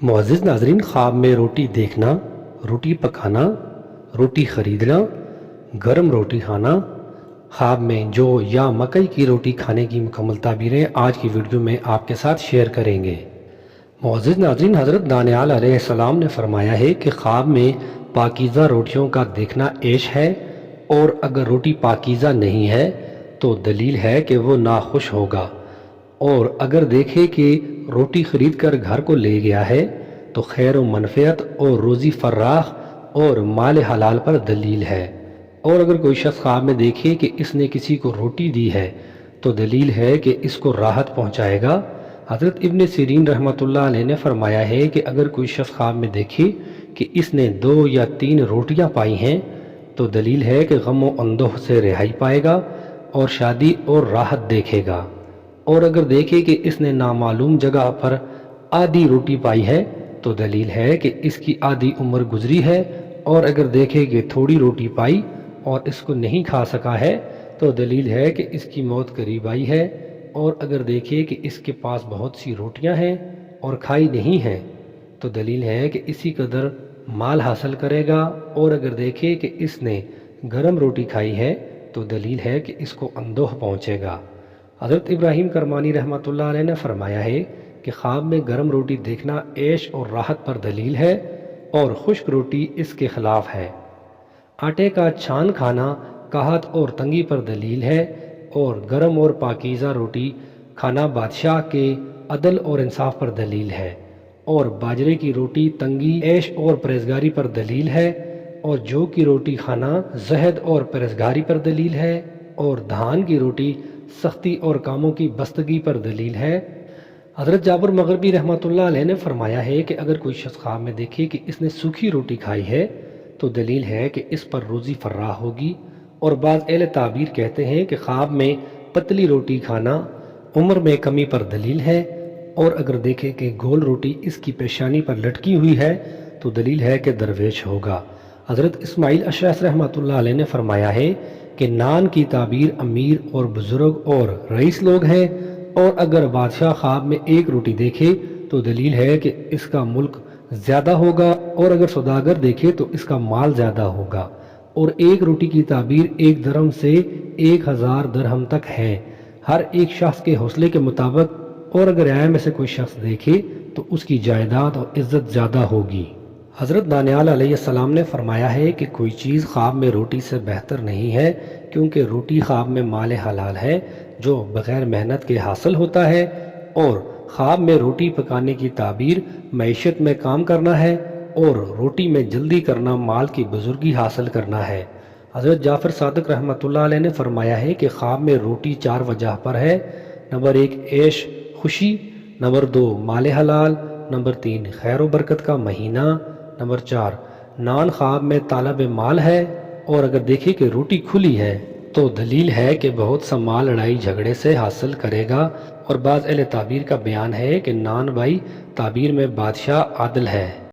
मुअज़्ज़िज़ नाज़रीन, ख्वाब में रोटी देखना, रोटी पकाना, रोटी ख़रीदना, गरम रोटी खाना, ख्वाब में जौ या मकई की रोटी खाने की मुकम्मल ताबीरें आज की वीडियो में आपके साथ शेयर करेंगे। मुअज़्ज़िज़ नाज़रीन, हज़रत दानियाल अलैहिस्सलाम ने फरमाया है कि ख्वाब में पाकीज़ा रोटियों का देखना ऐश है, और अगर रोटी पाकीज़ा नहीं है तो दलील है कि वो नाखुश होगा, और अगर देखे कि रोटी ख़रीद कर घर को ले गया है तो खैर व मनफ़ियत और रोज़ी फर्राख और माल हलाल पर दलील है। और अगर कोई शख्स ख्वाब में देखे कि इसने किसी को रोटी दी है तो दलील है कि इसको राहत पहुँचाएगा। हज़रत इब्न सिरीन रहमतुल्लाह अलैह ने फरमाया है कि अगर कोई शख्स ख्वाब में देखे कि इसने 2 या 3 रोटियां पाई हैं तो दलील है कि गम व अंदोह से रिहाई पाएगा और शादी और राहत देखेगा। और अगर देखे कि इसने नामालूम जगह पर आधी रोटी पाई है तो दलील है कि इसकी आधी उम्र गुजरी है। और अगर देखे कि थोड़ी रोटी पाई और इसको नहीं खा सका है तो दलील है कि इसकी मौत करीब आई है। और अगर देखे कि इसके पास बहुत सी रोटियां हैं और खाई नहीं हैं तो दलील है कि इसी कदर माल हासिल करेगा। और अगर देखे कि इसने गरम रोटी खाई है तो दलील है कि इसको अंदोह पहुँचेगा। हज़रत इब्राहीम करमानी रहमतुल्लाह अलैह ने फरमाया है कि ख्वाब में गरम रोटी देखना ऐश और राहत पर दलील है, और खुश्क रोटी इसके खिलाफ है। आटे का छान खाना काहत और तंगी पर दलील है, और गरम और पाकीज़ा रोटी खाना बादशाह के अदल और इंसाफ पर दलील है। और बाजरे की रोटी तंगी, ऐश और परहेज़गारी पर दलील है, और जौ की रोटी खाना ज़हद और परहेज़गारी पर दलील है, और धान की रोटी सख्ती और कामों की बस्तगी पर दलील है। हज़रत जाबिर मग़रिबी रहमतुल्लाह अलैह ने फरमाया है कि अगर कोई शख्स ख्वाब में देखे कि इसने सूखी रोटी खाई है तो दलील है कि इस पर रोज़ी फर्राह होगी। और बाज़ अहले ताबीर कहते हैं कि ख्वाब में पतली रोटी खाना उम्र में कमी पर दलील है, और अगर देखे कि गोल रोटी इसकी पेशानी पर लटकी हुई है तो दलील है कि दरवेश होगा। हज़रत इस्माइल अशअस रहमतुल्लाह अलैह ने फरमाया है कि नान की ताबीर अमीर और बुजुर्ग और रईस लोग हैं, और अगर बादशाह ख्वाब में एक रोटी देखे तो दलील है कि इसका मुल्क ज़्यादा होगा, और अगर सौदागर देखे तो इसका माल ज़्यादा होगा। और एक रोटी की ताबीर 1 दरहम से 1000 दरहम तक है, हर एक शख्स के हौसले के मुताबिक। और अगर आया में से कोई शख्स देखे तो उसकी जायदाद और इज़्ज़त ज़्यादा होगी। हज़रत दानियाल अलैहिस्सलाम ने फरमाया है कि कोई चीज़ ख्वाब में रोटी से बेहतर नहीं है, क्योंकि रोटी ख्वाब में माल हलाल है जो बग़ैर मेहनत के हासिल होता है, और ख्वाब में रोटी पकाने की ताबीर मईशत में काम करना है, और रोटी में जल्दी करना माल की बुजुर्गी हासिल करना है। हज़रत जाफ़र सादिक रहमतुल्लाह अलैह ने फरमाया है कि ख्वाब में रोटी 4 वजह पर है। नंबर 1 ऐश खुशी, नंबर 2 माल हलाल, नंबर 3 खैर व बरकत का महीना, नंबर 4 नान ख्वाब में तालब माल है, और अगर देखे कि रोटी खुली है तो दलील है कि बहुत सा माल लड़ाई झगड़े से हासिल करेगा। और बाज़ अहले ताबीर का बयान है कि नान बाई ताबीर में बादशाह आदिल है।